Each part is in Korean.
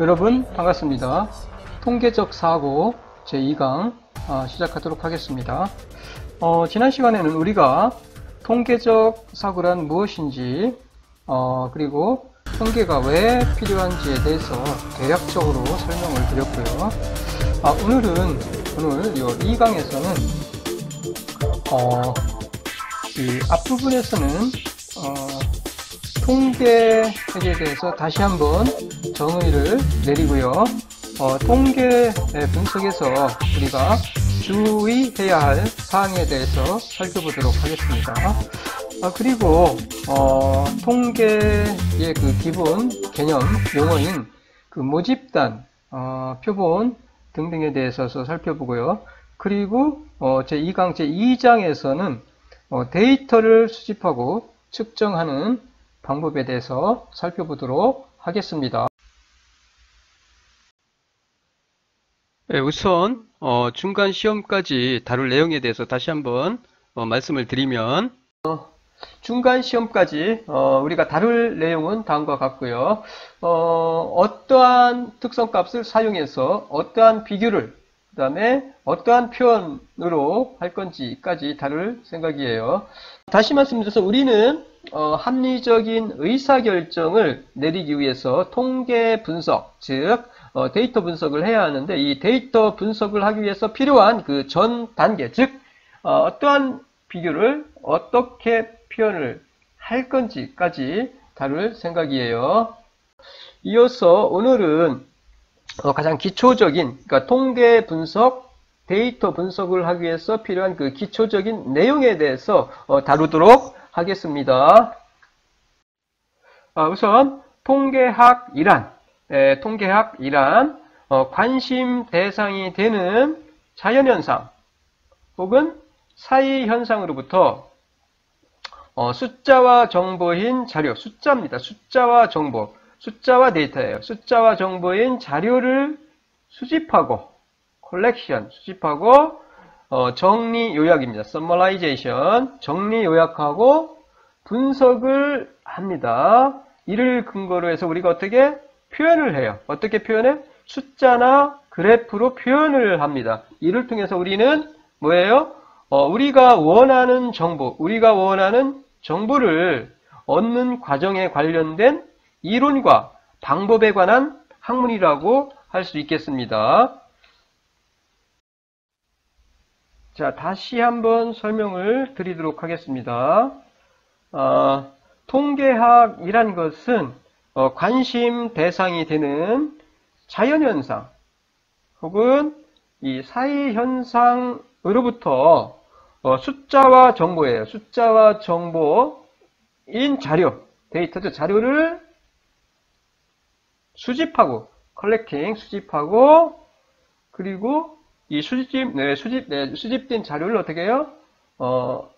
여러분 반갑습니다. 통계적 사고 제2강 시작하도록 하겠습니다. 지난 시간에는 우리가 통계적 사고란 무엇인지 그리고 통계가 왜 필요한지에 대해서 대략적으로 설명을 드렸고요. 오늘 이 2강에서는 이 앞부분에서는 통계에 대해서 다시 한번 정의를 내리고요. 통계 분석에서 우리가 주의해야 할 사항에 대해서 살펴보도록 하겠습니다. 그리고 통계의 그 기본 개념 용어인 그 모집단, 표본 등등에 대해서 살펴보고요. 그리고 제2강 제2장에서는 데이터를 수집하고 측정하는 방법에 대해서 살펴보도록 하겠습니다. 네, 우선 중간 시험까지 다룰 내용에 대해서 다시 한번 말씀을 드리면 중간 시험까지 우리가 다룰 내용은 다음과 같고요. 어떠한 특성값을 사용해서 어떠한 비교를 그 다음에 어떠한 표현으로 할 건지까지 다룰 생각이에요. 다시 말씀드려서 우리는 합리적인 의사결정을 내리기 위해서 통계 분석, 즉 데이터 분석을 해야 하는데, 이 데이터 분석을 하기 위해서 필요한 그 전 단계, 즉 어떠한 비교를 어떻게 표현을 할 건지까지 다룰 생각이에요. 이어서 오늘은 가장 기초적인, 그러니까 통계 분석, 데이터 분석을 하기 위해서 필요한 그 기초적인 내용에 대해서 다루도록 하겠습니다. 우선 통계학이란 관심 대상이 되는 자연현상 혹은 사이현상으로부터 숫자와 정보인 자료, 숫자입니다. 숫자와 정보, 숫자와 데이터예요. 숫자와 정보인 자료를 수집하고 컬렉션, 수집하고 정리 요약입니다. summarization, 정리 요약하고 분석을 합니다. 이를 근거로 해서 우리가 어떻게 표현을 해요? 어떻게 표현해? 숫자나 그래프로 표현을 합니다. 이를 통해서 우리는 뭐예요? 우리가 원하는 정보를 얻는 과정에 관련된 이론과 방법에 관한 학문이라고 할 수 있겠습니다. 자, 다시 한번 설명을 드리도록 하겠습니다. 통계학이란 것은 관심 대상이 되는 자연현상 혹은 이 사이현상으로부터 숫자와 정보예요. 숫자와 정보인 자료, 데이터죠. 자료를 수집하고, 수집하고, 그리고 이 수집된 자료를 어떻게 해요?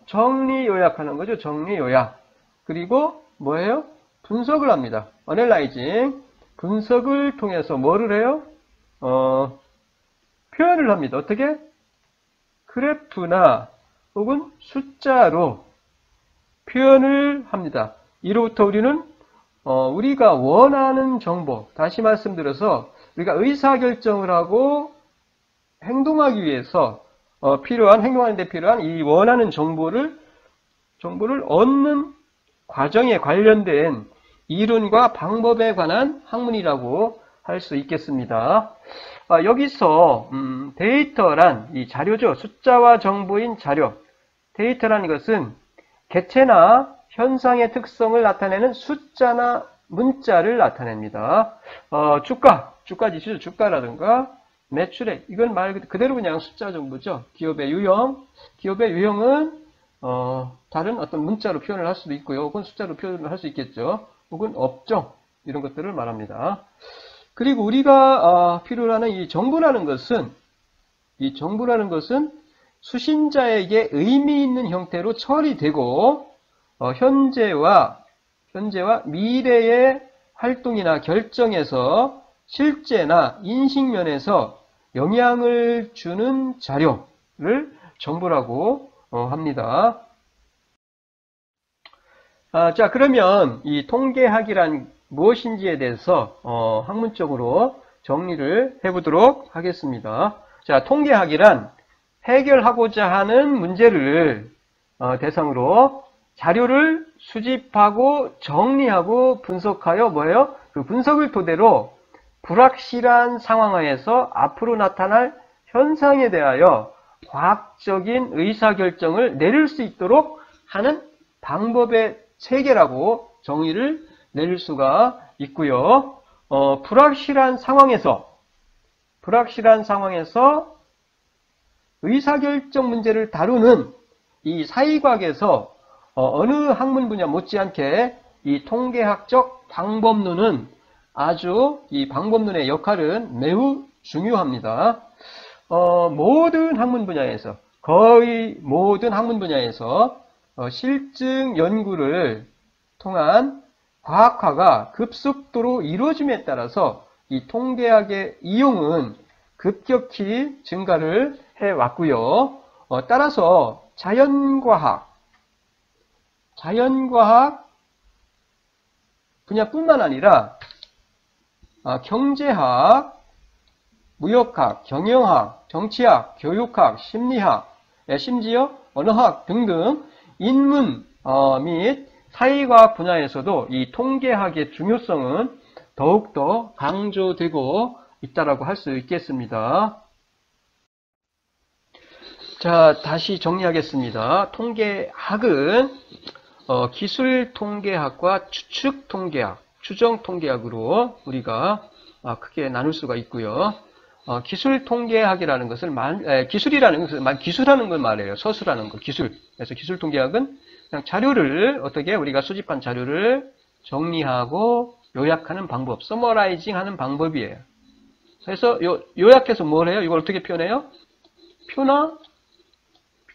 정리 요약하는 거죠. 정리 요약. 그리고 뭐예요? 분석을 합니다. Analyzing. 분석을 통해서 뭐를 해요? 표현을 합니다. 어떻게? 그래프나 혹은 숫자로 표현을 합니다. 이로부터 우리는 우리가 원하는 정보, 다시 말씀드려서 우리가 의사결정을 하고 행동하기 위해서 행동하는데 필요한 이 원하는 정보를 얻는 과정에 관련된 이론과 방법에 관한 학문이라고 할 수 있겠습니다. 여기서 데이터란 이 자료죠. 숫자와 정보인 자료. 데이터라는 것은 개체나 현상의 특성을 나타내는 숫자나 문자를 나타냅니다. 주가 지수, 주가라든가 매출액, 이건 말 그대로 그냥 숫자 정보죠. 기업의 유형은 다른 어떤 문자로 표현을 할 수도 있고요. 혹은 숫자로 표현을 할 수 있겠죠. 혹은 업종, 이런 것들을 말합니다. 그리고 우리가 필요로 하는 이 정보라는 것은 수신자에게 의미 있는 형태로 처리되고 현재와 미래의 활동이나 결정에서 실제나 인식면에서 영향을 주는 자료를 정보라고 합니다. 자, 그러면 이 통계학이란 무엇인지에 대해서 학문적으로 정리를 해보도록 하겠습니다. 자, 통계학이란 해결하고자 하는 문제를 대상으로 자료를 수집하고 정리하고 분석하여 뭐예요? 그 분석을 토대로 불확실한 상황하에서 앞으로 나타날 현상에 대하여 과학적인 의사결정을 내릴 수 있도록 하는 방법의 체계라고 정의를 내릴 수가 있고요. 불확실한 상황에서 의사결정 문제를 다루는 이 사회과학에서 어느 학문 분야 못지않게 이 통계학적 방법론은 아주 이 방법론의 역할은 매우 중요합니다. 모든 학문 분야에서 거의 모든 학문 분야에서 실증 연구를 통한 과학화가 급속도로 이루어짐에 따라서 이 통계학의 이용은 급격히 증가를 해왔고요. 따라서 자연과학 분야뿐만 아니라 경제학, 무역학, 경영학, 정치학, 교육학, 심리학, 심지어 언어학 등등 인문 및 사회과학 분야에서도 이 통계학의 중요성은 더욱더 강조되고 있다라고 할 수 있겠습니다. 자, 다시 정리하겠습니다. 통계학은 기술통계학과 추측통계학, 추정통계학으로 우리가 크게 나눌 수가 있고요. 기술통계학이라는 것을 기술하는 걸 말해요. 서술하는 거, 기술. 그래서 기술통계학은 그냥 자료를 어떻게 우리가 수집한 자료를 정리하고 요약하는 방법, 서머라이징 하는 방법이에요. 그래서 요약해서 뭘 해요? 이걸 어떻게 표현해요? 표나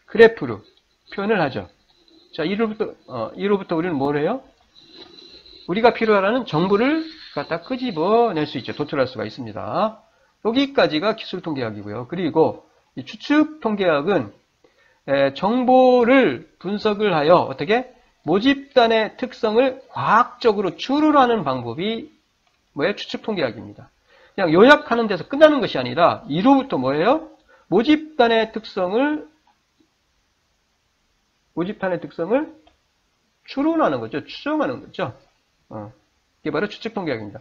그래프로 표현을 하죠. 자, 이로부터 우리는 뭘 해요? 우리가 필요하는 정보를 갖다 끄집어낼 수 있죠. 도출할 수가 있습니다. 여기까지가 기술통계학이고요. 그리고 이 추측통계학은 정보를 분석을 하여 어떻게 모집단의 특성을 과학적으로 추론하는 방법이 뭐예요? 추측통계학입니다. 그냥 요약하는 데서 끝나는 것이 아니라 이로부터 뭐예요? 모집단의 특성을 추론하는 거죠. 추정하는 거죠. 이게 바로 추측통계학입니다.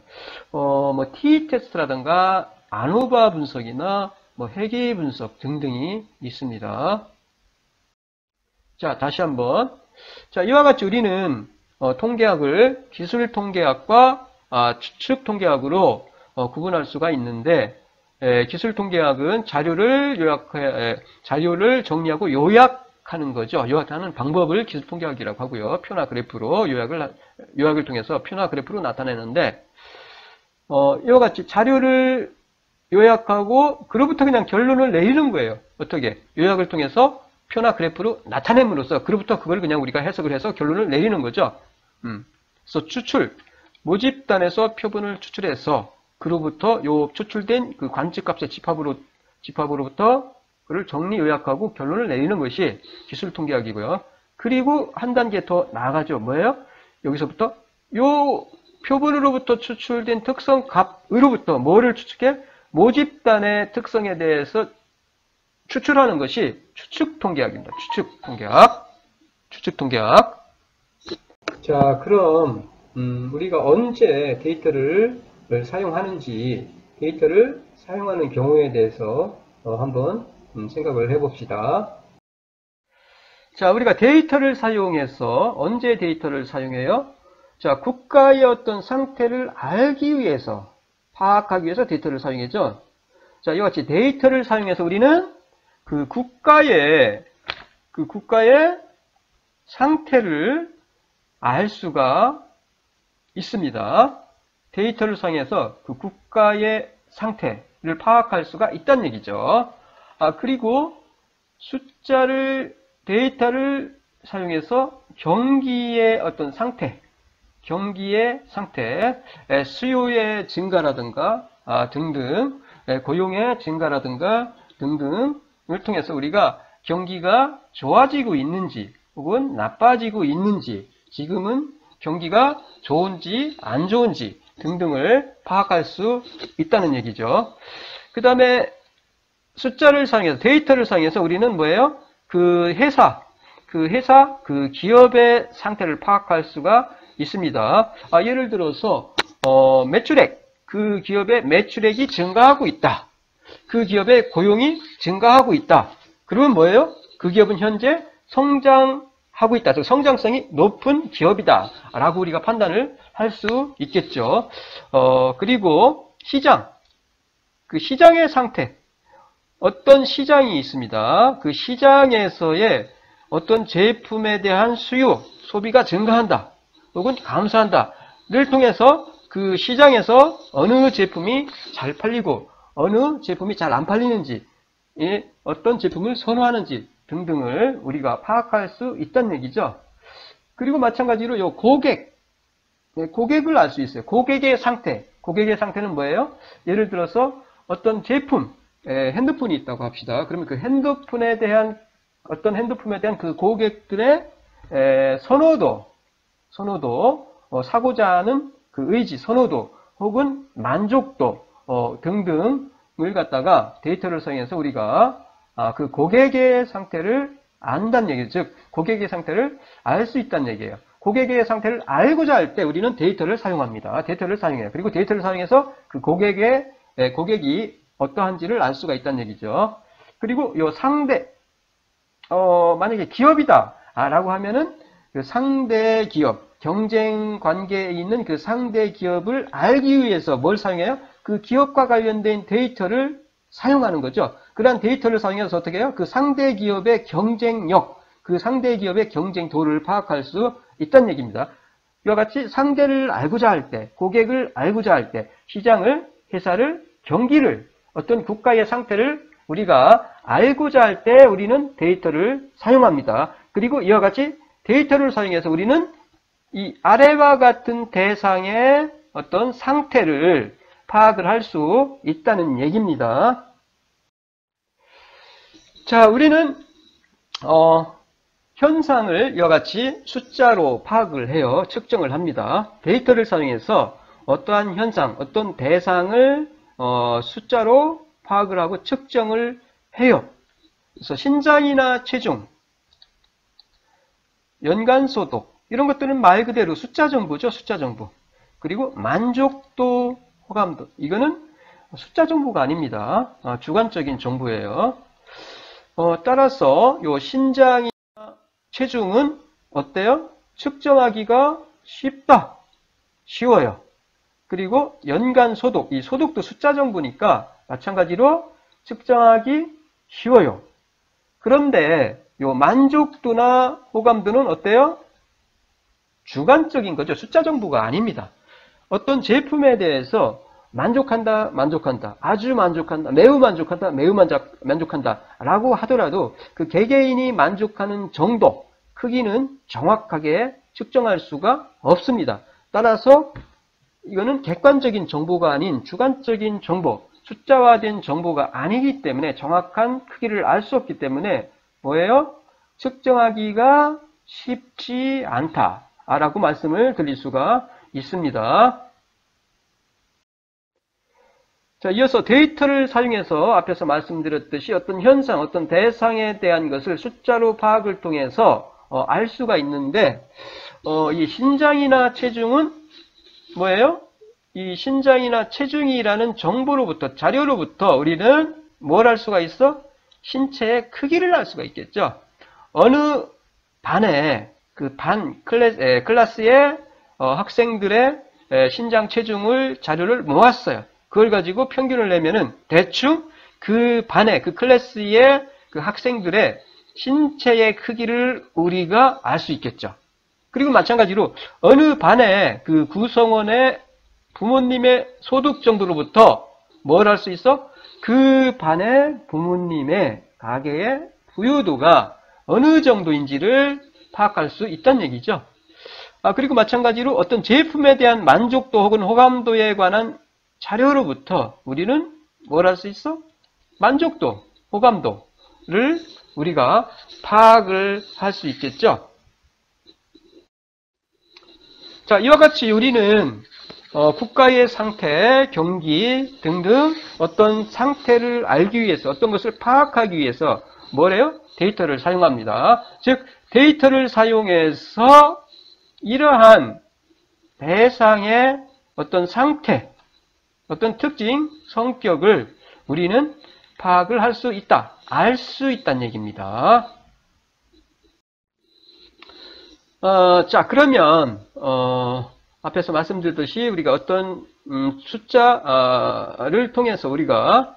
뭐 T-테스트라든가 아노바 분석이나 뭐 회계 분석 등등이 있습니다. 자, 다시 한번. 자, 이와 같이 우리는 통계학을 기술통계학과 추측통계학으로 구분할 수가 있는데, 기술통계학은 자료를 정리하고 요약하는 거죠. 요약하는 방법을 기술통계학이라고 하고요. 표나 그래프로 요약을 통해서 표나 그래프로 나타내는데, 이와 같이 자료를 요약하고 그로부터 그냥 결론을 내리는 거예요. 어떻게? 요약을 통해서 표나 그래프로 나타냄으로써 그로부터 그걸 그냥 우리가 해석을 해서 결론을 내리는 거죠. 그래서 모집단에서 표본을 추출해서 그로부터 요 추출된 그 관측값의 집합으로부터 그를 정리 요약하고 결론을 내리는 것이 기술통계학이고요. 그리고 한 단계 더 나아가죠. 뭐예요? 여기서부터 요 표본으로부터 추출된 특성 값으로부터 뭐를 추측해? 모집단의 특성에 대해서 추출하는 것이 추측통계학입니다. 추측통계학. 자, 그럼 우리가 언제 데이터를 사용하는지, 데이터를 사용하는 경우에 대해서 한번 생각을 해봅시다. 자, 우리가 데이터를 사용해서 언제 데이터를 사용해요? 자, 국가의 어떤 상태를 알기 위해서, 파악하기 위해서 데이터를 사용했죠. 자, 이와 같이 데이터를 사용해서 우리는 그 국가의 상태를 알 수가 있습니다. 데이터를 사용해서 그 국가의 상태를 파악할 수가 있다는 얘기죠. 그리고 데이터를 사용해서 경기의 어떤 상태, 수요의 증가라든가 등등, 고용의 증가라든가 등등을 통해서 우리가 경기가 좋아지고 있는지 혹은 나빠지고 있는지, 지금은 경기가 좋은지 안 좋은지 등등을 파악할 수 있다는 얘기죠. 그 다음에 숫자를 사용해서, 데이터를 사용해서 우리는 뭐예요? 그 기업의 상태를 파악할 수가 있습니다. 예를 들어서 매출액, 그 기업의 매출액이 증가하고 있다. 그 기업의 고용이 증가하고 있다. 그러면 뭐예요? 그 기업은 현재 성장하고 있다. 즉 성장성이 높은 기업이다. 라고 우리가 판단을 할 수 있겠죠. 그리고 시장, 그 시장의 상태. 어떤 시장이 있습니다. 그 시장에서의 어떤 제품에 대한 수요, 소비가 증가한다. 혹은 감소한다를 통해서 그 시장에서 어느 제품이 잘 팔리고 어느 제품이 잘 안 팔리는지, 어떤 제품을 선호하는지 등등을 우리가 파악할 수 있다는 얘기죠. 그리고 마찬가지로 요 고객을 알 수 있어요. 고객의 상태는 뭐예요? 예를 들어서 어떤 제품, 핸드폰이 있다고 합시다. 그러면 그 핸드폰에 대한 그 고객들의 선호도, 사고자 하는 그 의지, 선호도, 혹은 만족도 등등을 갖다가 데이터를 사용해서 우리가 그 고객의 상태를 안다는 얘기죠. 즉 고객의 상태를 알 수 있다는 얘기예요. 고객의 상태를 알고자 할 때 우리는 데이터를 사용합니다. 데이터를 사용해요. 그리고 데이터를 사용해서 그 고객이 어떠한지를 알 수가 있다는 얘기죠. 그리고 요 상대, 만약에 기업이다 라고 하면은 그 상대 기업, 경쟁 관계에 있는 그 상대 기업을 알기 위해서 뭘 사용해요? 그 기업과 관련된 데이터를 사용하는 거죠. 그러한 데이터를 사용해서 어떻게 해요? 그 상대 기업의 경쟁력, 그 상대 기업의 경쟁도를 파악할 수 있다는 얘기입니다. 이와 같이 상대를 알고자 할 때, 고객을 알고자 할 때, 시장을, 회사를, 경기를, 어떤 국가의 상태를 우리가 알고자 할 때 우리는 데이터를 사용합니다. 그리고 이와 같이 데이터를 사용해서 우리는 이 아래와 같은 대상의 어떤 상태를 파악을 할 수 있다는 얘기입니다. 자, 우리는 현상을 이와 같이 숫자로 파악을 해요. 측정을 합니다. 데이터를 사용해서 어떠한 현상, 어떤 대상을 숫자로 파악을 하고 측정을 해요. 그래서 신장이나 체중, 연간 소득, 이런 것들은 말 그대로 숫자 정보죠. 숫자 정보. 그리고 만족도, 호감도, 이거는 숫자 정보가 아닙니다. 주관적인 정보예요. 따라서 요 신장이나 체중은 어때요? 측정하기가 쉽다. 쉬워요. 그리고 연간 소득, 이 소득도 숫자 정보니까 마찬가지로 측정하기 쉬워요. 그런데 요 만족도나 호감도는 어때요? 주관적인 거죠. 숫자 정보가 아닙니다. 어떤 제품에 대해서 만족한다, 아주 만족한다, 매우 만족한다 라고 하더라도 그 개개인이 만족하는 정도, 크기는 정확하게 측정할 수가 없습니다. 따라서 이거는 객관적인 정보가 아닌 주관적인 정보, 숫자화된 정보가 아니기 때문에 정확한 크기를 알 수 없기 때문에 뭐예요? 측정하기가 쉽지 않다라고 말씀을 드릴 수가 있습니다. 자, 이어서 데이터를 사용해서 앞에서 말씀드렸듯이 어떤 현상, 어떤 대상에 대한 것을 숫자로 파악을 통해서 알 수가 있는데 이 신장이나 체중은 뭐예요? 이 신장이나 체중이라는 정보로부터, 자료로부터 우리는 뭘 알 수가 있어? 신체의 크기를 알 수가 있겠죠. 어느 반에 그 클래스의 학생들의 신장 체중을 자료를 모았어요. 그걸 가지고 평균을 내면은 대충 그 반의 그 클래스의 그 학생들의 신체의 크기를 우리가 알 수 있겠죠. 그리고 마찬가지로 어느 반의 그 구성원의 부모님의 소득 정도로부터 뭘 알 수 있어? 그 반의 부모님의 가계의 부유도가 어느 정도인지를 파악할 수 있다는 얘기죠. 그리고 마찬가지로 어떤 제품에 대한 만족도 혹은 호감도에 관한 자료로부터 우리는 뭘 할 수 있어? 만족도, 호감도를 우리가 파악을 할 수 있겠죠. 자, 이와 같이 우리는 국가의 상태, 경기 등등 어떤 상태를 알기 위해서, 어떤 것을 파악하기 위해서 뭐래요? 데이터를 사용합니다. 즉, 데이터를 사용해서 이러한 대상의 어떤 상태, 어떤 특징, 성격을 우리는 파악을 할 수 있다, 알 수 있다는 얘기입니다. 자, 그러면 앞에서 말씀드렸듯이 우리가 어떤 숫자를 통해서 우리가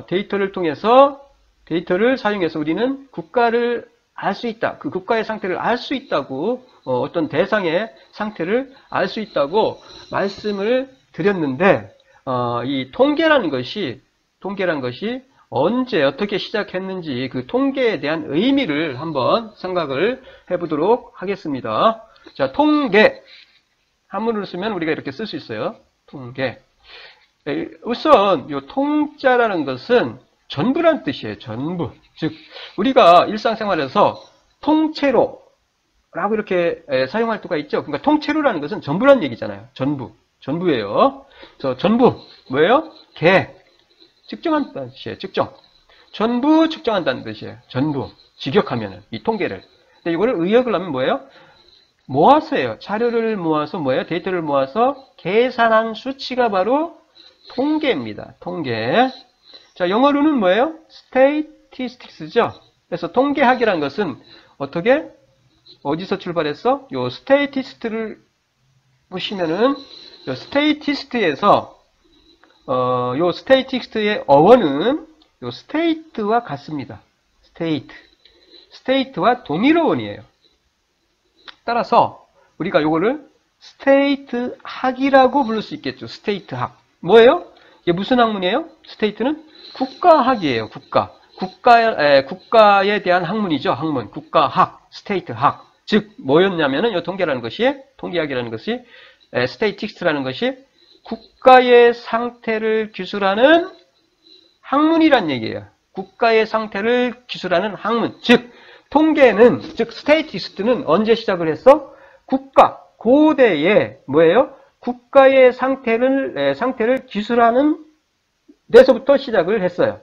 데이터를 통해서 데이터를 사용해서 우리는 국가를 알 수 있다. 그 국가의 상태를 알 수 있다고 어떤 대상의 상태를 알 수 있다고 말씀을 드렸는데 이 통계라는 것이 언제 어떻게 시작했는지 그 통계에 대한 의미를 한번 생각을 해보도록 하겠습니다. 자, 통계 한문으로 쓰면 우리가 이렇게 쓸 수 있어요. 통계. 우선 이 통자라는 것은 전부란 뜻이에요. 전부. 즉 우리가 일상생활에서 통째로 라고 이렇게 사용할 수가 있죠. 그러니까 통째로라는 것은 전부란 얘기잖아요. 전부예요. 그래서 전부 뭐예요? 측정한다는 뜻이에요. 측정. 전부 측정한다는 뜻이에요. 전부. 직역하면은 이 통계를. 근데 이거를 의역을 하면 뭐예요? 모아서 해요. 자료를 모아서 뭐예요? 데이터를 모아서 계산한 수치가 바로 통계입니다. 통계. 자, 영어로는 뭐예요? statistics죠. 그래서 통계학이라는 것은 어떻게? 어디서 출발했어? 요 statists를 보시면은 요 statists에서 요 statists의 어원은 요 state와 같습니다. state와 동일어원이에요. 따라서 우리가 요거를 state학이라고 부를 수 있겠죠. state학. 뭐예요? 이게 무슨 학문이에요? state는 국가학이에요. 국가에 대한 학문이죠. 학문. 국가학, state학. 즉 뭐였냐면은 요 통계라는 것이 통계학이라는 것이 statistics라는 것이 국가의 상태를 기술하는 학문이란 얘기예요. 국가의 상태를 기술하는 학문. 즉 통계는 즉 스테이티스트는 언제 시작을 했어? 고대에 뭐예요? 국가의 상태를 기술하는 데서부터 시작을 했어요.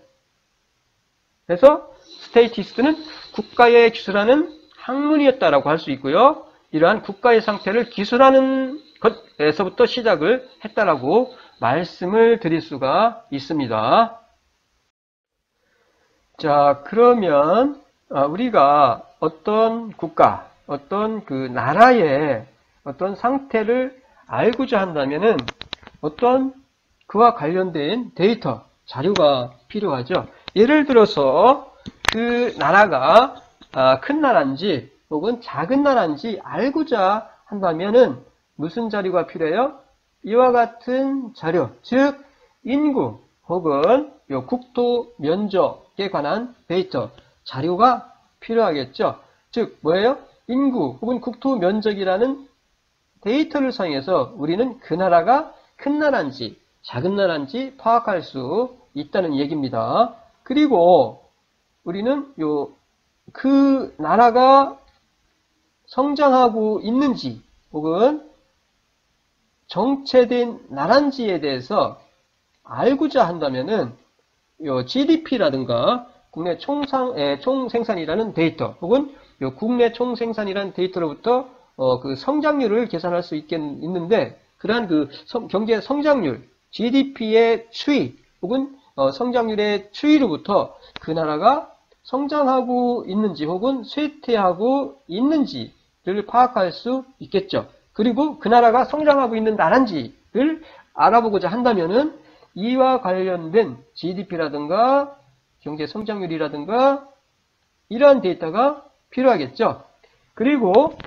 그래서 스테이티스트는 국가에 기술하는 학문이었다라고 할 수 있고요. 이러한 국가의 상태를 기술하는 것에서부터 시작을 했다라고 말씀을 드릴 수가 있습니다. 자, 그러면 우리가 어떤 국가, 어떤 그 나라의 어떤 상태를 알고자 한다면은 어떤 그와 관련된 데이터, 자료가 필요하죠. 예를 들어서 그 나라가 큰 나라인지 혹은 작은 나라인지 알고자 한다면은 무슨 자료가 필요해요? 이와 같은 자료, 즉 인구 혹은 요 국토 면적에 관한 데이터, 자료가 필요하겠죠. 즉 뭐예요? 인구 혹은 국토 면적이라는 데이터를 사용해서 우리는 그 나라가 큰 나라인지 작은 나라인지 파악할 수 있다는 얘기입니다. 그리고 우리는 그 나라가 성장하고 있는지 혹은 정체된 나라인지에 대해서 알고자 한다면은 GDP라든가 국내 총생산이라는 데이터 혹은 국내 총생산이라는 데이터로부터 그 성장률을 계산할 수 있는데 그러한 그 경제 성장률, GDP의 추이 혹은 성장률의 추이로부터 그 나라가 성장하고 있는지 혹은 쇠퇴하고 있는지를 파악할 수 있겠죠. 그리고 그 나라가 성장하고 있는 나라인지를 알아보고자 한다면은 이와 관련된 GDP라든가 경제 성장률이라든가 이러한 데이터가 필요하겠죠. 그리고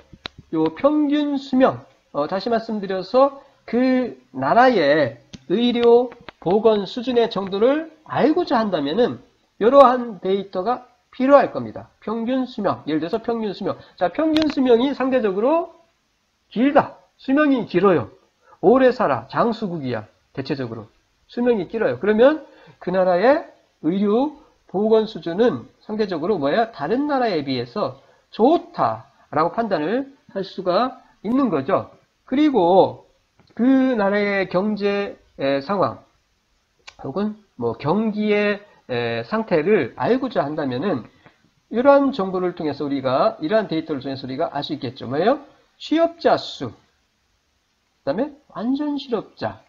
요 평균 수명, 다시 말씀드려서 그 나라의 의료 보건 수준의 정도를 알고자 한다면은 이러한 데이터가 필요할 겁니다. 평균 수명, 예를 들어서 평균 수명. 자, 평균 수명이 상대적으로 길다. 수명이 길어요. 오래 살아. 장수국이야. 대체적으로. 수명이 길어요. 그러면 그 나라의 의료 보건 수준은 상대적으로 뭐야? 다른 나라에 비해서 좋다라고 판단을 할 수가 있는 거죠. 그리고 그 나라의 경제 상황 혹은 뭐 경기의 상태를 알고자 한다면은 이러한 정보를 통해서 우리가 이러한 데이터를 통해서 우리가 알 수 있겠죠. 뭐예요? 취업자 수, 그다음에 완전 실업자,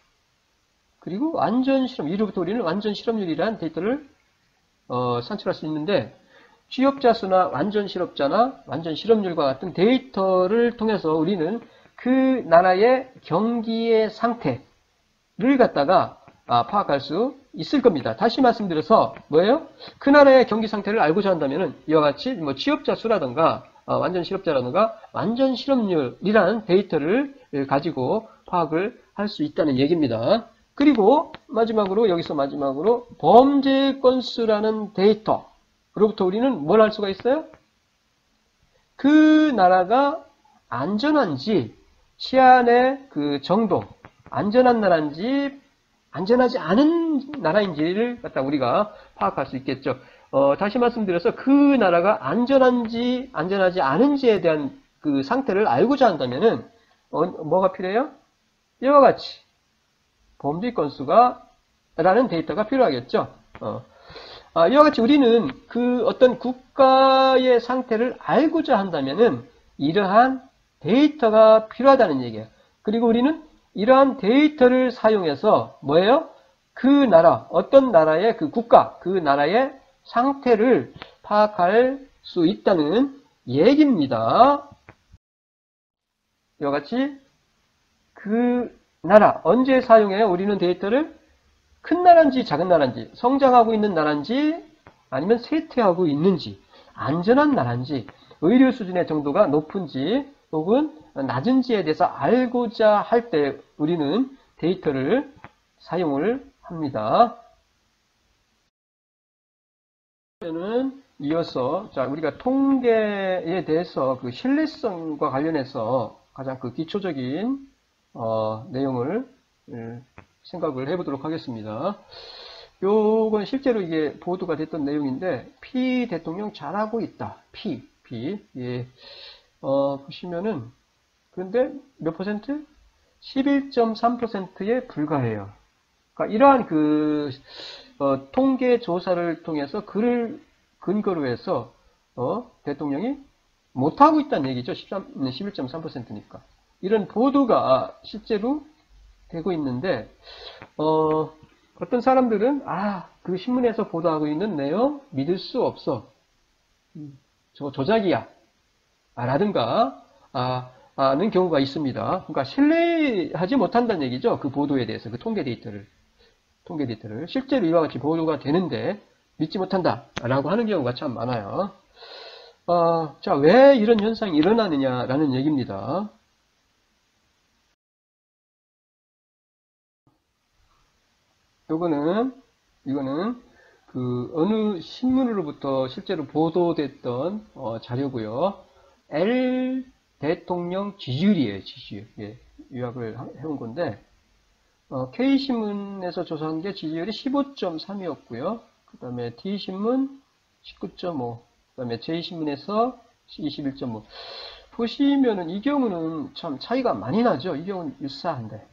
그리고 완전 실업, 이로부터 우리는 완전 실업률이라는 데이터를 산출할 수 있는데, 취업자 수나 완전 실업자나 완전 실업률과 같은 데이터를 통해서 우리는 그 나라의 경기의 상태를 갖다가 파악할 수 있을 겁니다. 다시 말씀드려서 뭐예요? 그 나라의 경기 상태를 알고자 한다면은 이와 같이 뭐 취업자 수라든가 완전 실업자라든가 완전 실업률이라는 데이터를 가지고 파악을 할 수 있다는 얘기입니다. 그리고 마지막으로 여기서 마지막으로 범죄 건수라는 데이터로부터 우리는 뭘 할 수가 있어요? 그 나라가 안전한지 치안의 그 정도, 안전한 나라인지 안전하지 않은 나라인지를 갖다 우리가 파악할 수 있겠죠. 다시 말씀드려서 그 나라가 안전한지 안전하지 않은지에 대한 그 상태를 알고자 한다면은 뭐가 필요해요? 이와 같이 범죄 건수가 라는 데이터가 필요하겠죠. 이와 같이 우리는 그 어떤 국가의 상태를 알고자 한다면은 이러한 데이터가 필요하다는 얘기예요. 그리고 우리는 이러한 데이터를 사용해서 뭐예요? 그 나라, 어떤 나라의 그 국가, 그 나라의 상태를 파악할 수 있다는 얘기입니다. 이와 같이 그 나라, 언제 사용해요? 우리는 데이터를 큰 나라인지 작은 나라인지, 성장하고 있는 나라인지 아니면 쇠퇴하고 있는지, 안전한 나라인지, 의료 수준의 정도가 높은지 혹은 낮은지에 대해서 알고자 할 때 우리는 데이터를 사용을 합니다. 이어서 자 우리가 통계에 대해서 그 신뢰성과 관련해서 가장 그 기초적인 내용을 생각을 해보도록 하겠습니다. 요건 실제로 이게 보도가 됐던 내용인데 피 대통령 잘하고 있다. 피 예. 보시면은 그런데 몇 퍼센트? 11.3%에 불과해요. 그러니까 이러한 그 통계 조사를 통해서 그를 근거로 해서 대통령이 못하고 있다는 얘기죠. 11.3%니까. 이런 보도가 실제로 되고 있는데 어떤 사람들은 그 신문에서 보도하고 있는 내용 믿을 수 없어. 저 조작이야. 라든가 는 경우가 있습니다. 그러니까 신뢰하지 못한다는 얘기죠. 그 보도에 대해서 그 통계 데이터를 실제로 이와 같이 보도가 되는데 믿지 못한다 라고 하는 경우가 참 많아요. 자, 왜 이런 현상이 일어나느냐라는 얘기입니다. 이거는 그 어느 신문으로부터 실제로 보도됐던 자료고요. L 대통령 지지율이에요. 지지율. 예, 요약을 해온 건데 K신문에서 조사한 게 지지율이 15.3이었고요. 그 다음에 D신문 19.5, 그 다음에 J신문에서 21.5. 보시면은 이 경우는 참 차이가 많이 나죠. 이 경우는 유사한데.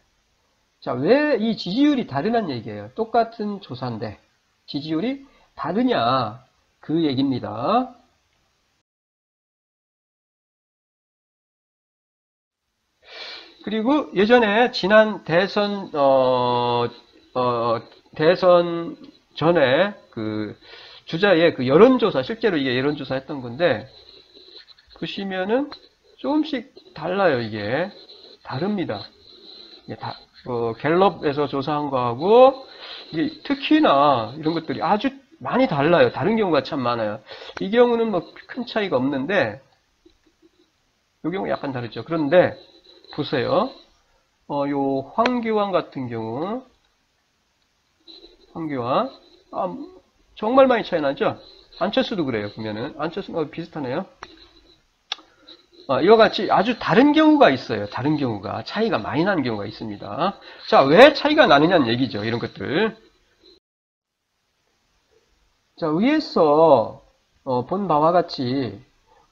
자, 왜 이 지지율이 다르냐는 얘기예요. 똑같은 조사인데 지지율이 다르냐 그 얘기입니다. 그리고 예전에 지난 대선 대선 전에 그 주자의 그 여론조사, 실제로 이게 여론조사 했던 건데 보시면은 조금씩 달라요. 이게 다릅니다. 이게 갤럽에서 조사한 거하고 이게 특히나 이런 것들이 아주 많이 달라요. 다른 경우가 참 많아요. 이 경우는 뭐 큰 차이가 없는데 이 경우 약간 다르죠. 그런데 보세요. 요 황교안 같은 경우, 황교안 정말 많이 차이 나죠. 안철수도 그래요. 보면은 안철수 비슷하네요. 이와 같이 아주 다른 경우가 있어요. 다른 경우가 차이가 많이 나는 경우가 있습니다. 자, 왜 차이가 나느냐는 얘기죠. 이런 것들. 자, 위에서 본 바와 같이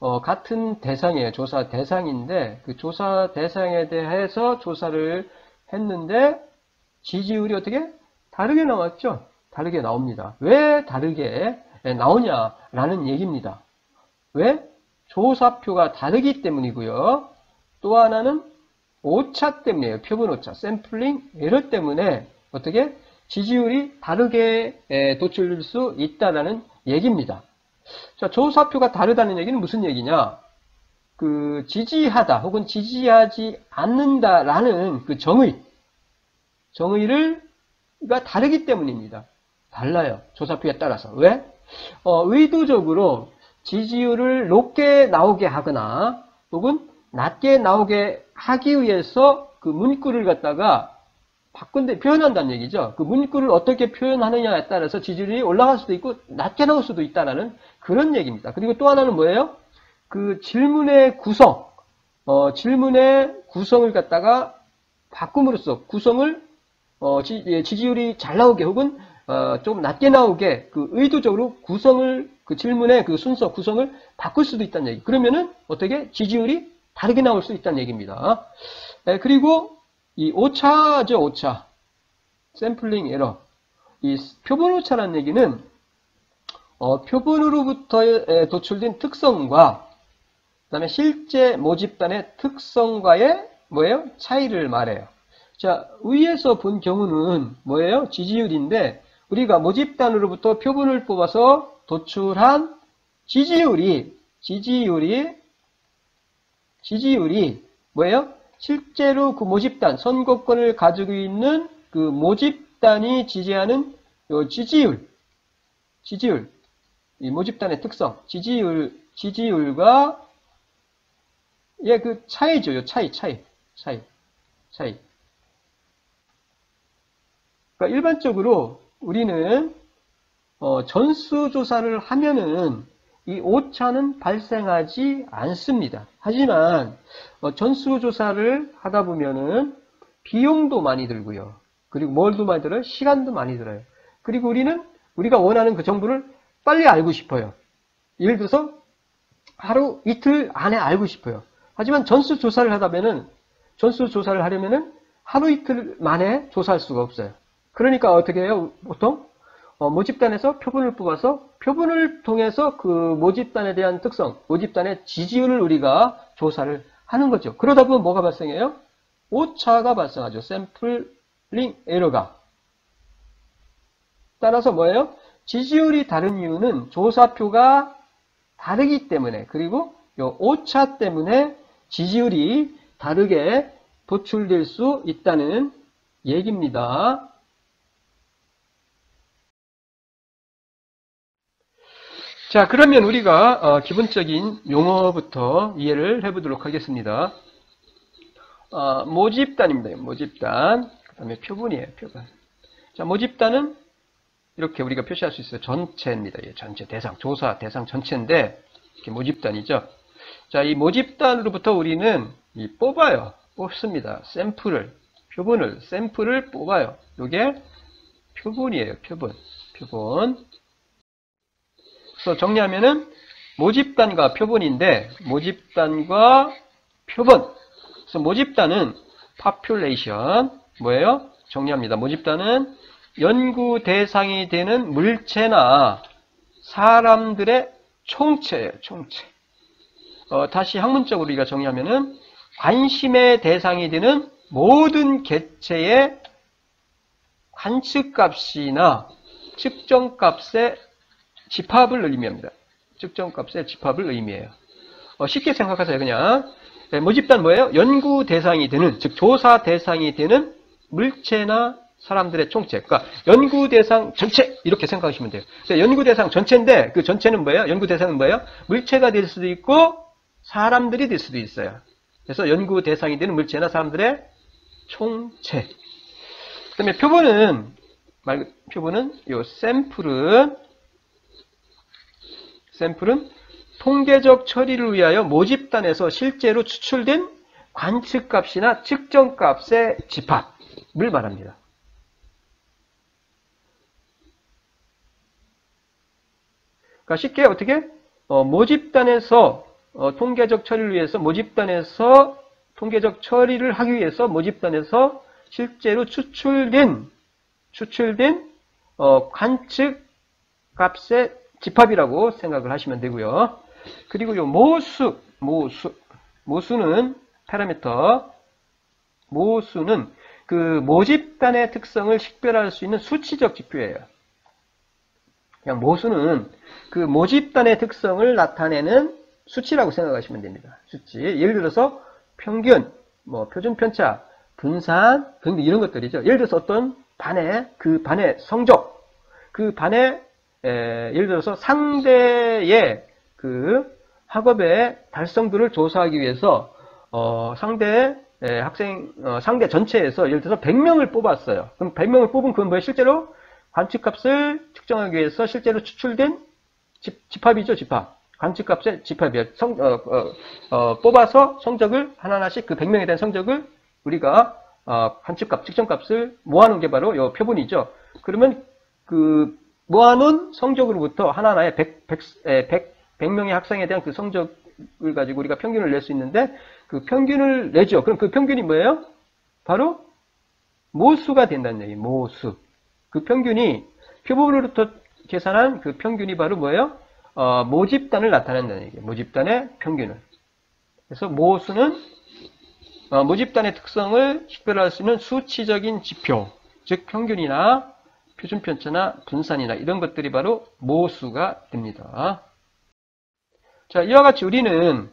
같은 대상이에요. 조사 대상인데 그 조사 대상에 대해서 조사를 했는데 지지율이 어떻게? 다르게 나왔죠. 다르게 나옵니다. 왜 다르게 나오냐라는 얘기입니다. 왜? 조사표가 다르기 때문이고요. 또 하나는 오차 때문이에요. 표본 오차, 샘플링 에러 때문에 어떻게? 지지율이 다르게 도출될 수 있다는 얘기입니다. 자, 조사표가 다르다는 얘기는 무슨 얘기냐? 그 지지하다 혹은 지지하지 않는다라는 그 정의가 다르기 때문입니다. 달라요. 조사표에 따라서. 왜? 의도적으로 지지율을 높게 나오게 하거나 혹은 낮게 나오게 하기 위해서 그 문구를 갖다가 표현한다는 얘기죠. 그 문구를 어떻게 표현하느냐에 따라서 지지율이 올라갈 수도 있고 낮게 나올 수도 있다는 그런 얘기입니다. 그리고 또 하나는 뭐예요? 그 질문의 구성을 갖다가 바꿈으로써 지지율이 잘 나오게 혹은 좀 낮게 나오게 그 의도적으로 그 질문의 그 순서 구성을 바꿀 수도 있다는 얘기. 그러면은 어떻게 지지율이 다르게 나올 수 있다는 얘기입니다. 그리고 이 오차죠, 오차. 샘플링 에러. 이 표본 오차라는 얘기는 표본으로부터 도출된 특성과 그다음에 실제 모집단의 특성과의 뭐예요? 차이를 말해요. 자, 위에서 본 경우는 뭐예요? 지지율인데 우리가 모집단으로부터 표본을 뽑아서 도출한 지지율이 뭐예요? 실제로 그 모집단, 선거권을 가지고 있는 그 모집단이 지지하는 요 지지율, 이 모집단의 특성, 지지율과 그 차이죠. 요 차이. 그러니까 일반적으로 우리는 전수조사를 하면은 이 오차는 발생하지 않습니다. 하지만 전수조사를 하다 보면은 비용도 많이 들고요. 그리고 뭘도 많이 들어요? 시간도 많이 들어요. 그리고 우리가 원하는 그 정보를 빨리 알고 싶어요. 예를 들어서 하루 이틀 안에 알고 싶어요. 하지만 전수조사를 하려면은 하루 이틀 만에 조사할 수가 없어요. 그러니까 어떻게 해요? 보통 모집단에서 표본을 뽑아서 표본을 통해서 그 모집단에 대한 특성, 모집단의 지지율을 우리가 조사를 하는 거죠. 그러다 보면 뭐가 발생해요? 오차가 발생하죠. 샘플링 에러가. 따라서 뭐예요? 지지율이 다른 이유는 조사표가 다르기 때문에 그리고 요 오차 때문에 지지율이 다르게 도출될 수 있다는 얘기입니다. 자, 그러면 우리가 기본적인 용어부터 이해를 해보도록 하겠습니다. 모집단입니다. 모집단. 그 다음에 표본이에요. 표본. 자, 모집단은 이렇게 우리가 표시할 수 있어요. 전체입니다. 예, 전체 대상, 조사 대상 전체인데 이렇게 모집단이죠. 자, 이 모집단으로부터 우리는 뽑아요. 뽑습니다. 샘플을 뽑아요. 이게 표본이에요. 표본. 그래서 정리하면은 모집단과 표본인데 모집단과 표본. 그래서 모집단은 population 뭐예요? 정리합니다. 모집단은 연구 대상이 되는 물체나 사람들의 총체예요. 총체. 다시 학문적으로 우리가 정리하면은 관심의 대상이 되는 모든 객체의 관측값이나 측정값의 집합을 의미합니다. 측정값의 집합을 의미해요. 쉽게 생각하세요. 그냥 모집단 뭐예요? 연구 대상이 되는, 즉 조사 대상이 되는 물체나 사람들의 총체. 그러니까 연구 대상 전체 이렇게 생각하시면 돼요. 연구 대상 전체인데 그 전체는 뭐예요? 연구 대상은 뭐예요? 물체가 될 수도 있고 사람들이 될 수도 있어요. 그래서 연구 대상이 되는 물체나 사람들의 총체. 그다음에 표본은 요 샘플은 통계적 처리를 위하여 모집단에서 실제로 추출된 관측값이나 측정값의 집합을 말합니다. 그러니까 쉽게 어떻게 모집단에서 통계적 처리를 위해서 모집단에서 통계적 처리를 하기 위해서 모집단에서 실제로 추출된 관측 값의 집합이라고 생각을 하시면 되고요. 그리고 요 모수는 파라미터, 모수는 그 모집단의 특성을 식별할 수 있는 수치적 지표예요. 그냥 모수는 그 모집단의 특성을 나타내는 수치라고 생각하시면 됩니다. 수치. 예를 들어서 평균, 표준 편차, 분산 등등 이런 것들이죠. 예를 들어서 어떤 그 반의 성적, 그 반의 예를 들어서 상대의 그 학업의 달성도를 조사하기 위해서 상대 전체에서 예를 들어서 100명을 뽑았어요. 그럼 100명을 뽑은 그건 뭐예요? 실제로 관측값을 측정하기 위해서 실제로 추출된 집합이죠, 집합. 관측값의 집합이에요. 뽑아서 성적을 하나하나씩 그 100명에 대한 성적을 우리가 관측값, 측정값을 모아놓은 게 바로 이 표본이죠. 그러면 그 모아놓은 성적으로부터 하나하나의 100명의 학생에 대한 그 성적을 가지고 우리가 평균을 낼 수 있는데 그 평균을 내죠. 그럼 그 평균이 뭐예요? 바로 모수가 된다는 얘기예요. 모수. 그 평균이 표본으로부터 계산한 그 평균이 바로 뭐예요? 모집단을 나타낸다는 얘기예요. 모집단의 평균을. 그래서 모수는 모집단의 특성을 식별할 수 있는 수치적인 지표, 즉 평균이나 표준 편차나 분산이나 이런 것들이 바로 모수가 됩니다. 자, 이와 같이 우리는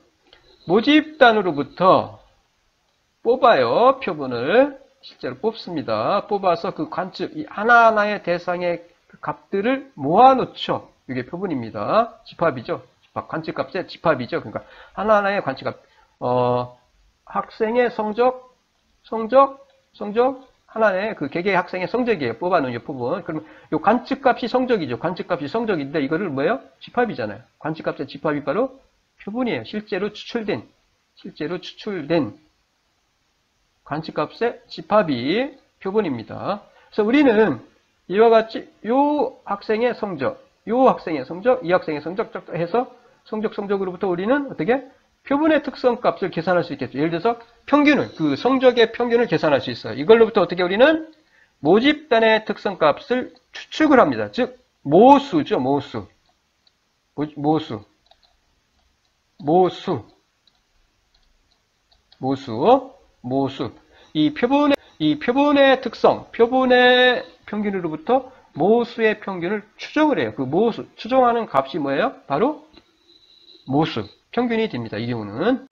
모집단으로부터 뽑아요. 표본을 실제로 뽑습니다. 뽑아서 그 관측, 이 하나하나의 대상의 그 값들을 모아놓죠. 이게 표본입니다. 집합이죠. 집합, 관측값의 집합이죠. 그러니까 하나하나의 관측값, 학생의 성적, 하나의 그 개개의 학생의 성적이에요. 뽑아놓은 이 표본. 그러면 이 관측값이 성적이죠. 관측값이 성적인데 이거를 뭐예요? 집합이잖아요. 관측값의 집합이 바로 표본이에요. 실제로 추출된 관측값의 집합이 표본입니다. 그래서 우리는 이와 같이 요 학생의 성적, 이 학생의 성적 해서 성적으로부터 우리는 어떻게? 표본의 특성값을 계산할 수 있겠죠. 예를 들어서 그 성적의 평균을 계산할 수 있어요. 이걸로부터 어떻게 우리는 모집단의 특성값을 추측을 합니다. 즉, 모수죠, 모수. 이 표본의 특성, 표본의 평균으로부터 모수의 평균을 추정을 해요. 그 추정하는 값이 뭐예요? 바로 모수, 평균이 됩니다. 이 경우는.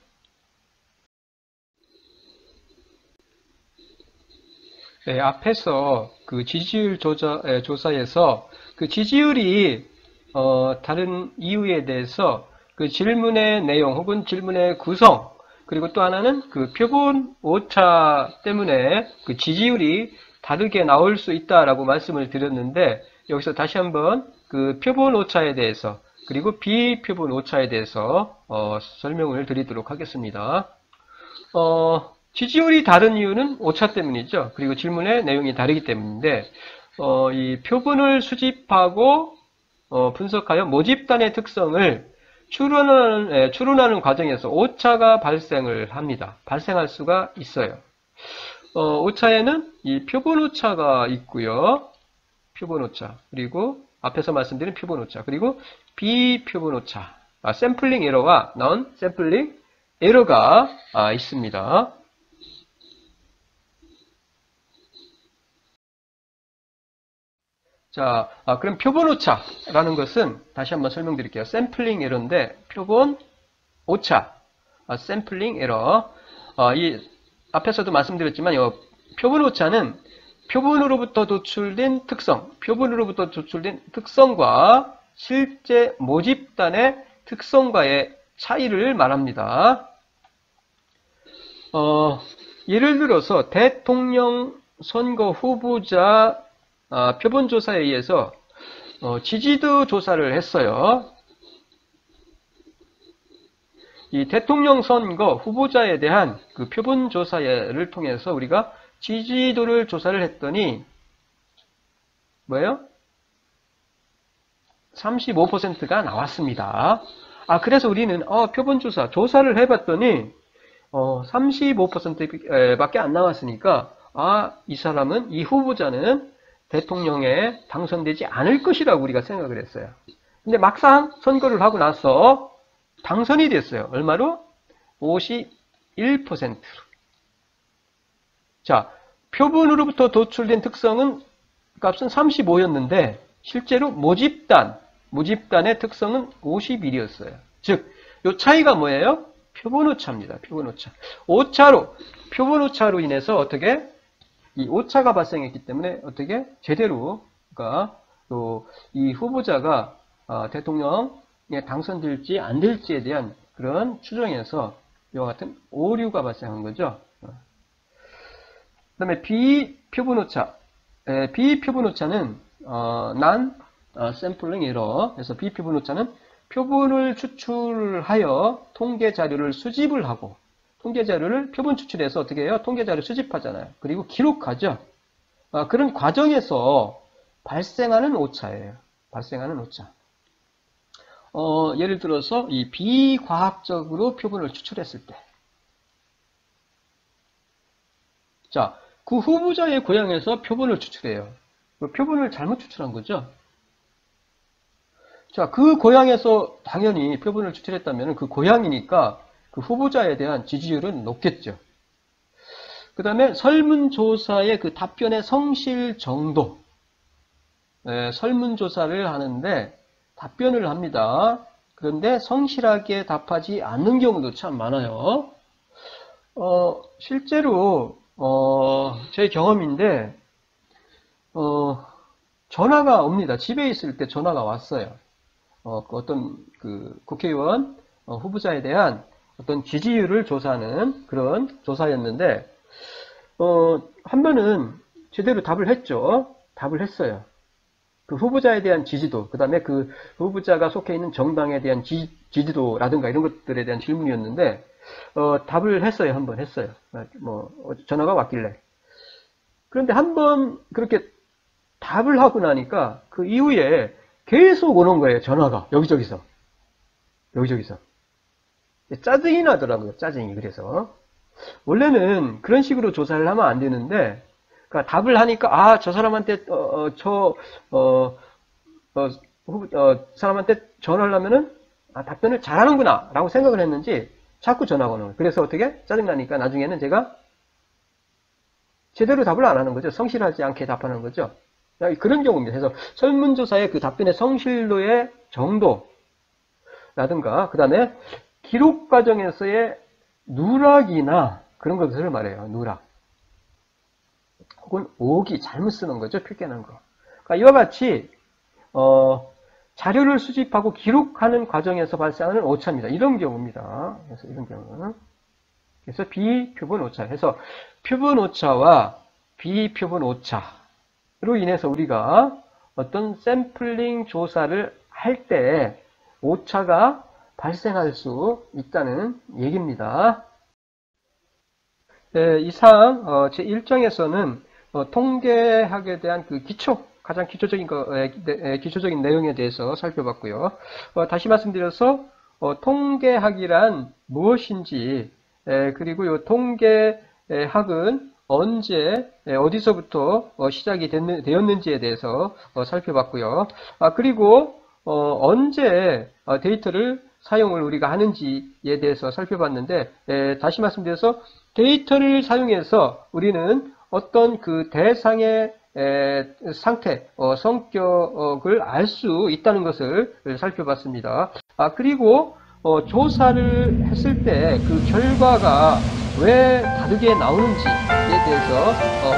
네, 앞에서 그 지지율 조사에서 그 지지율이 다른 이유에 대해서 그 질문의 내용 혹은 질문의 구성, 그리고 또 하나는 그 표본 오차 때문에 그 지지율이 다르게 나올 수 있다라고 말씀을 드렸는데, 여기서 다시 한번 그 표본 오차에 대해서 그리고 비표본 오차에 대해서 설명을 드리도록 하겠습니다. 지지율이 다른 이유는 오차 때문이죠. 그리고 질문의 내용이 다르기 때문인데, 이 표본을 수집하고 분석하여 모집단의 특성을 추론하는 과정에서 오차가 발생을 합니다. 발생할 수가 있어요. 오차에는 이 표본 오차가 있고요. 표본 오차. 그리고 앞에서 말씀드린 표본 오차. 그리고 비표본 오차. 샘플링 에러와 non 샘플링 에러가 있습니다. 자, 그럼 표본 오차라는 것은 다시 한번 설명드릴게요. 샘플링 에러인데 표본 오차, 샘플링 에러. 이 앞에서도 말씀드렸지만 이 표본 오차는 표본으로부터 도출된 특성과 실제 모집단의 특성과의 차이를 말합니다. 예를 들어서 대통령 선거 후보자 표본 조사에 의해서 지지도 조사를 했어요. 이 대통령 선거 후보자에 대한 그 표본 조사를 통해서 우리가 지지도를 조사를 했더니 뭐예요? 35%가 나왔습니다. 그래서 우리는 표본조사 조사를 해봤더니 35%밖에 안 나왔으니까 이 사람은 이 후보자는 대통령에 당선되지 않을 것이라고 우리가 생각을 했어요. 근데 막상 선거를 하고 나서 당선이 됐어요. 얼마로? 51%로. 자, 표본으로부터 도출된 값은 35였는데 실제로 모집단의 특성은 51이었어요. 즉, 이 차이가 뭐예요? 표본오차입니다. 표본오차. 표본오차로 인해서 어떻게? 이 오차가 발생했기 때문에 어떻게? 제대로, 그러니까 이 후보자가 대통령에 당선될지 안 될지에 대한 그런 추정에서 이와 같은 오류가 발생한 거죠. 그 다음에 비표본오차. 비표본오차는 난 샘플링 에러. 그래서 비표본오차는 표본을 추출하여 통계 자료를 수집을 하고 통계 자료를 표본 추출해서 어떻게 해요? 통계 자료 수집하잖아요. 그리고 기록하죠. 그런 과정에서 발생하는 오차예요. 발생하는 오차. 예를 들어서 이 비과학적으로 표본을 추출했을 때. 자, 그 후보자의 고향에서 표본을 추출해요. 표본을 잘못 추출한 거죠. 자, 그 고향에서 당연히 표본을 추출했다면 그 고향이니까 그 후보자에 대한 지지율은 높겠죠. 그 다음에 설문조사의 그 답변의 성실 정도. 설문조사를 하는데 답변을 합니다. 그런데 성실하게 답하지 않는 경우도 참 많아요. 실제로 제 경험인데 전화가 옵니다. 집에 있을 때 전화가 왔어요. 어떤 국회의원 후보자에 대한 어떤 지지율을 조사하는 그런 조사였는데 한 번은 제대로 답을 했죠. 답을 했어요. 그 후보자에 대한 지지도, 그 다음에 그 후보자가 속해 있는 정당에 대한 지지도라든가 이런 것들에 대한 질문이었는데 답을 했어요. 한 번 했어요. 전화가 왔길래. 그런데 한 번 그렇게 답을 하고 나니까 그 이후에 계속 오는 거예요. 전화가 여기저기서. 짜증이 나더라고요. 짜증이. 그래서 원래는 그런 식으로 조사를 하면 안 되는데 그러니까 답을 하니까 저 사람한테 사람한테 전화를 하면은 답변을 잘하는구나 라고 생각을 했는지 자꾸 전화가 오는 거예요. 그래서 어떻게? 짜증나니까 나중에는 제가 제대로 답을 안 하는 거죠. 성실하지 않게 답하는 거죠. 그런 경우입니다. 그래서 설문조사의 그 답변의 성실도의 정도라든가 그 다음에 기록 과정에서의 누락이나 그런 것을 말해요. 누락. 혹은 오기, 잘못 쓰는 거죠. 필기하는 거. 그러니까 이와 같이 자료를 수집하고 기록하는 과정에서 발생하는 오차입니다. 이런 경우입니다. 그래서 이런 경우는 그래서 비표본 오차. 해서 표본 오차와 비표본 오차로 인해서 우리가 어떤 샘플링 조사를 할 때 오차가 발생할 수 있다는 얘기입니다. 이상 제1장에서는 통계학에 대한 그 가장 기초적인 내용에 대해서 살펴봤고요. 다시 말씀드려서 통계학이란 무엇인지 그리고 이 통계학은 언제 어디서부터 시작이 되었는지에 대해서 살펴봤고요. 그리고 언제 데이터를 사용을 우리가 하는지에 대해서 살펴봤는데 다시 말씀드려서 데이터를 사용해서 우리는 어떤 그 대상의 상태, 성격을 알 수 있다는 것을 살펴봤습니다. 그리고 조사를 했을 때 그 결과가 왜 다르게 나오는지에 대해서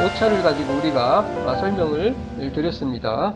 오차를 가지고 우리가 설명을 드렸습니다.